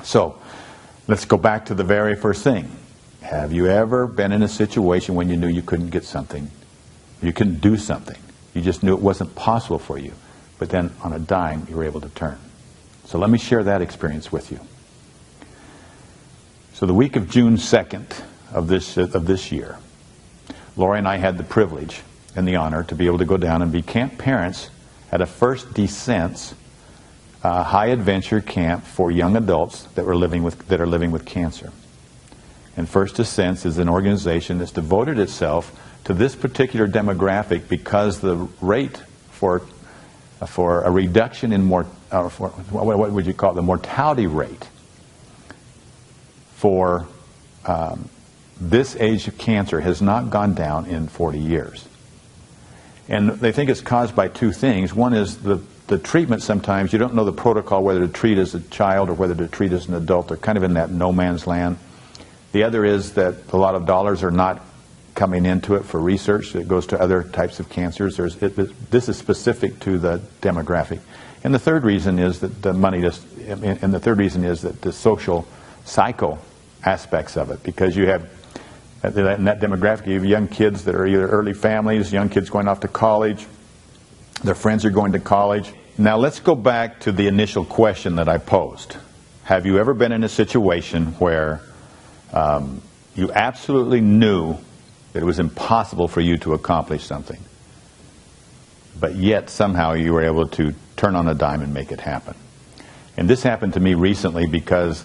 So let's go back to the very first thing. Have you ever been in a situation when you knew you couldn't get something? You couldn't do something. You just knew it wasn't possible for you. But then on a dime, you were able to turn. So let me share that experience with you. So the week of June 2nd of this year, Lori and I had the privilege and the honor to be able to go down and be camp parents at a First Descents high adventure camp for young adults that are living with cancer. And First Descents is an organization that's devoted itself to this particular demographic because the rate for a reduction in what would you call it, the mortality rate for this age of cancer has not gone down in 40 years. And they think it's caused by two things. One is the treatment. Sometimes you don't know the protocol, whether to treat as a child or whether to treat as an adult. They're kind of in that no man's land. The other is that a lot of dollars are not coming into it for research. It goes to other types of cancers. This is specific to the demographic. And the third reason is that the social psycho aspects of it, because you have in that demographic, you have young kids that are either early families, young kids going off to college, their friends are going to college. Now let's go back to the initial question that I posed. Have you ever been in a situation where you absolutely knew that it was impossible for you to accomplish something, but yet somehow you were able to turn on a dime and make it happen? And this happened to me recently because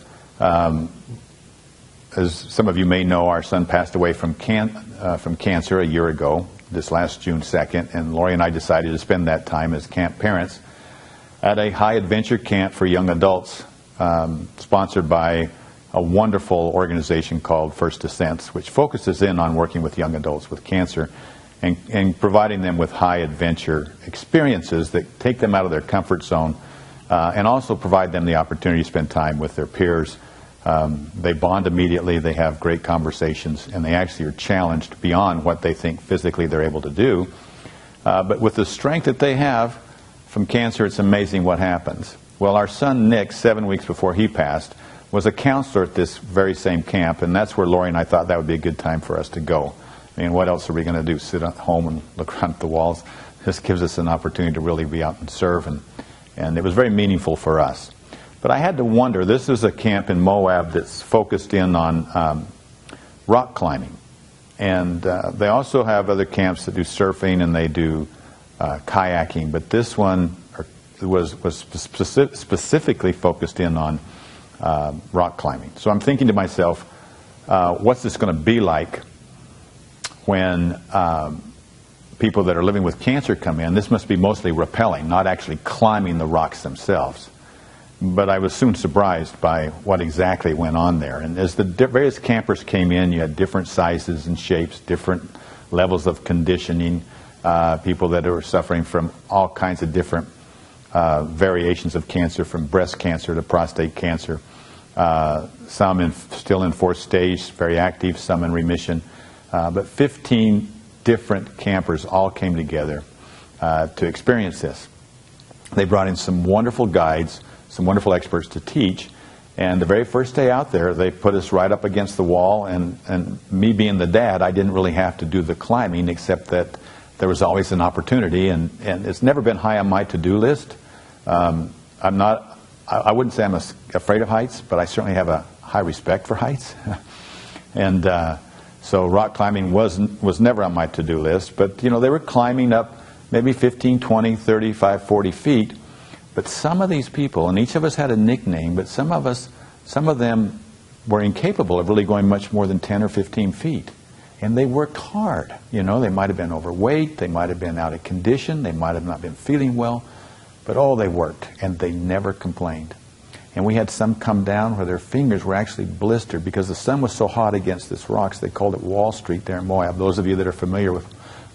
as some of you may know, our son passed away from cancer a year ago, this last June 2nd, and Lori and I decided to spend that time as camp parents at a high adventure camp for young adults, sponsored by a wonderful organization called First Descents, which focuses in on working with young adults with cancer and providing them with high adventure experiences that take them out of their comfort zone and also provide them the opportunity to spend time with their peers. They bond immediately, they have great conversations, and they actually are challenged beyond what they think physically they're able to do. But with the strength that they have from cancer, it's amazing what happens. Well, our son Nick, 7 weeks before he passed, was a counselor at this very same camp, and that's where Lori and I thought that would be a good time for us to go. I mean, what else are we going to do? Sit at home and look around at the walls? This gives us an opportunity to really be out and serve, and it was very meaningful for us. But I had to wonder, this is a camp in Moab that's focused in on rock climbing. And they also have other camps that do surfing and they do kayaking. But this one was specifically focused in on rock climbing. So I'm thinking to myself, what's this going to be like when people that are living with cancer come in? This must be mostly rappelling, not actually climbing the rocks themselves. But I was soon surprised by what exactly went on there. And as the various campers came in, you had different sizes and shapes, different levels of conditioning, people that were suffering from all kinds of different variations of cancer, from breast cancer to prostate cancer, some still in fourth stage, very active, some in remission. But 15 different campers all came together to experience this. They brought in some wonderful guides, some wonderful experts to teach, and the very first day out there they put us right up against the wall, and me being the dad, I didn't really have to do the climbing, except that there was always an opportunity, and it's never been high on my to-do list. I wouldn't say I'm afraid of heights, but I certainly have a high respect for heights. And so rock climbing was never on my to-do list, but you know, they were climbing up maybe 15, 20, 35, 40 feet. But some of these people, and each of us had a nickname, but some of them were incapable of really going much more than 10 or 15 feet. And they worked hard. You know, they might have been overweight, they might have been out of condition, they might have not been feeling well, but they worked, and they never complained. And we had some come down where their fingers were actually blistered because the sun was so hot against this rocks. They called it Wall Street there in Moab. Those of you that are familiar with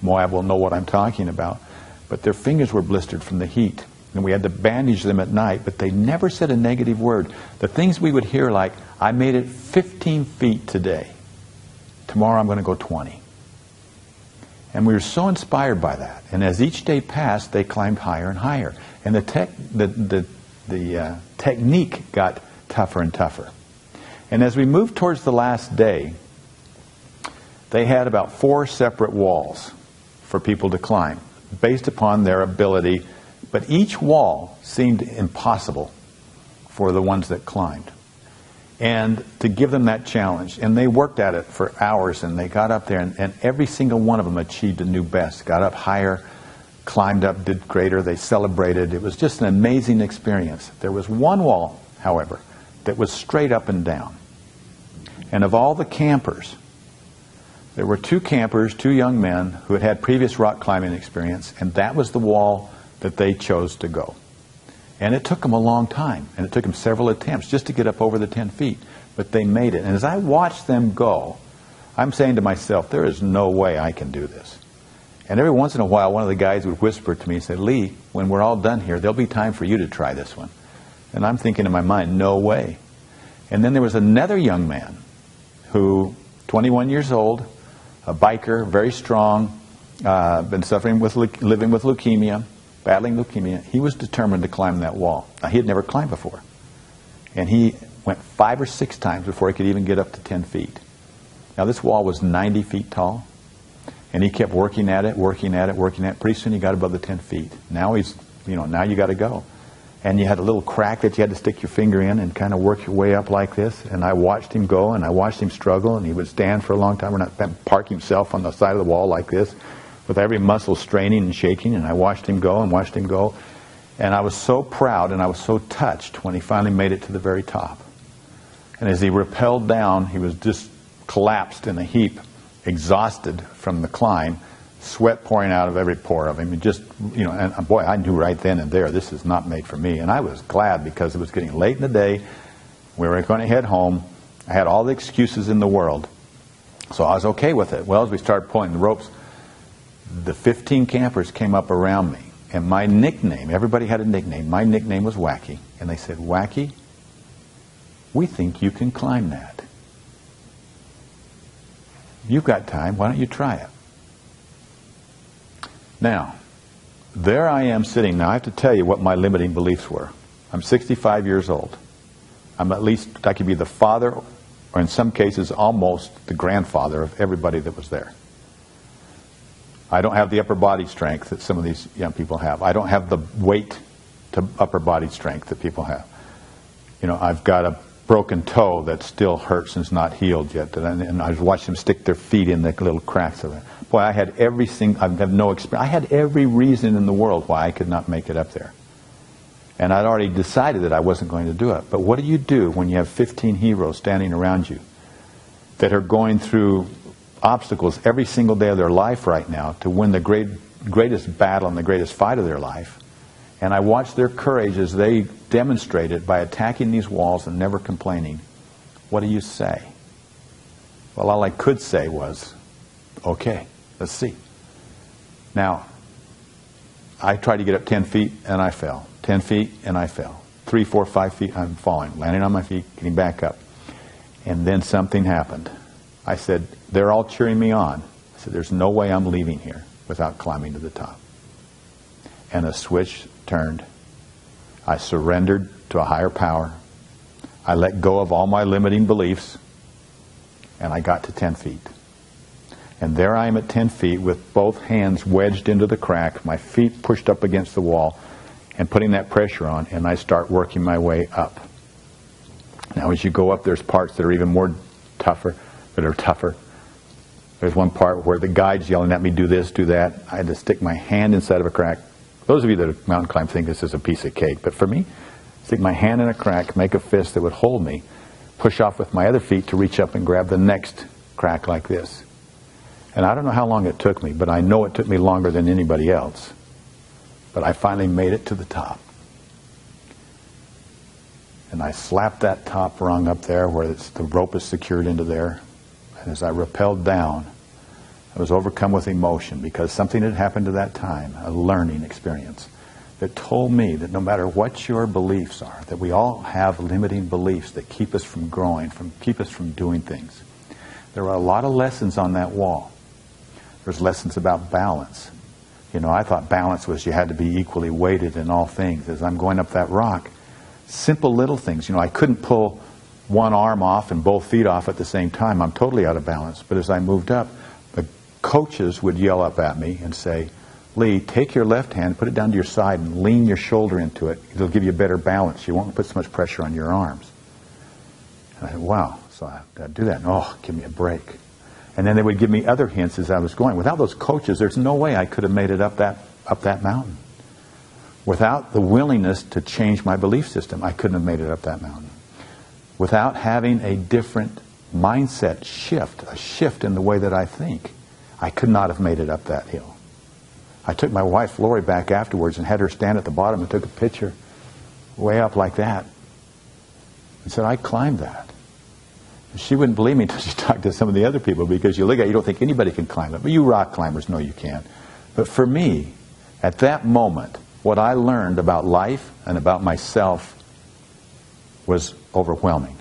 Moab will know what I'm talking about. But their fingers were blistered from the heat. And we had to bandage them at night, but they never said a negative word. The things we would hear like, I made it 15 feet today. Tomorrow I'm going to go 20. And we were so inspired by that. And as each day passed, they climbed higher and higher. And the technique got tougher and tougher. And as we moved towards the last day, they had about 4 separate walls for people to climb, based upon their ability, but each wall seemed impossible for the ones that climbed. And to give them that challenge, and they worked at it for hours, and they got up there, and every single one of them achieved a new best, got up higher, climbed up, did greater, they celebrated. It was just an amazing experience. There was one wall, however, that was straight up and down. And of all the campers, there were 2 campers, 2 young men who had had previous rock climbing experience, and that was the wall that they chose to go. And it took them a long time, and it took them several attempts just to get up over the 10 feet, but they made it. And as I watched them go, I'm saying to myself, there is no way I can do this. And every once in a while, one of the guys would whisper to me and say, Lee, when we're all done here, there'll be time for you to try this one. And I'm thinking in my mind, no way. And then there was another young man who, 21 years old, a biker, very strong, been suffering with, living with leukemia, battling leukemia. He was determined to climb that wall. Now, he had never climbed before. And he went 5 or 6 times before he could even get up to 10 feet. Now, this wall was 90 feet tall. And he kept working at it, working at it, working at it. Pretty soon he got above the 10 feet. Now he's, now you got to go. And you had a little crack that you had to stick your finger in and kind of work your way up like this. And I watched him go, and I watched him struggle, and he would stand for a long time, and park himself on the side of the wall like this, with every muscle straining and shaking. And I watched him go and watched him go. And I was so proud and I was so touched when he finally made it to the very top. And as he rappelled down, he was just collapsed in a heap, exhausted from the climb, sweat pouring out of every pore of him. And boy, I knew right then and there, this is not made for me. And I was glad, because it was getting late in the day. We were going to head home. I had all the excuses in the world. So I was okay with it. Well, as we started pulling the ropes, the 15 campers came up around me. And my nickname, everybody had a nickname. My nickname was Wacky. And they said, Wacky, we think you can climb that. You've got time. Why don't you try it? Now, there I am sitting. Now, I have to tell you what my limiting beliefs were. I'm 65 years old. I could be the father, or in some cases, almost the grandfather of everybody that was there. I don't have the upper body strength that some of these young people have. I don't have the weight to upper body strength that people have. I've got a broken toe that still hurts and is not healed yet. And I was watching them stick their feet in the little cracks of it. Boy, I had no experience. I had every reason in the world why I could not make it up there. And I'd already decided that I wasn't going to do it. But what do you do when you have 15 heroes standing around you that are going through obstacles every single day of their life right now to win the greatest battle and the greatest fight of their life? And I watched their courage as they demonstrated by attacking these walls and never complaining. What do you say? Well, all I could say was, okay, let's see. Now, I tried to get up 10 feet and I fell. 10 feet and I fell. 3, 4, 5 feet, I'm falling, landing on my feet, getting back up. And then something happened. I said, they're all cheering me on. I said, there's no way I'm leaving here without climbing to the top. And a switch turned. I surrendered to a higher power. I let go of all my limiting beliefs, and I got to 10 feet. And there I am at 10 feet with both hands wedged into the crack, my feet pushed up against the wall, and putting that pressure on, and I start working my way up. Now, as you go up, there's parts that are even more tougher. There's one part where the guide's yelling at me, do this, do that. I had to stick my hand inside of a crack. Those of you that have mountain climb think this is a piece of cake. But for me, stick my hand in a crack, make a fist that would hold me, push off with my other feet to reach up and grab the next crack like this. And I don't know how long it took me, but I know it took me longer than anybody else. But I finally made it to the top. And I slapped that top rung up there where the rope is secured into there. And as I rappelled down, I was overcome with emotion because something had happened to that time, a learning experience, that told me that no matter what your beliefs are, that we all have limiting beliefs that keep us from growing, keep us from doing things. There are a lot of lessons on that wall. There's lessons about balance. I thought balance was you had to be equally weighted in all things. As I'm going up that rock, simple little things. You know, I couldn't pull one arm off and both feet off at the same time. I'm totally out of balance. But as I moved up, the coaches would yell up at me and say, Lee, take your left hand, put it down to your side, and lean your shoulder into it. It'll give you better balance. You won't put so much pressure on your arms. And I said, wow. So I'd do that. And, oh, give me a break. And then they would give me other hints as I was going. Without those coaches, there's no way I could have made it up that mountain. Without the willingness to change my belief system, I couldn't have made it up that mountain. Without having a different mindset shift, a shift in the way that I think, I could not have made it up that hill. I took my wife, Lori, back afterwards and had her stand at the bottom and took a picture way up like that and said, I climbed that. And she wouldn't believe me until she talked to some of the other people, because you look at it, you don't think anybody can climb it. But you rock climbers know you can. But for me, at that moment, what I learned about life and about myself was overwhelming.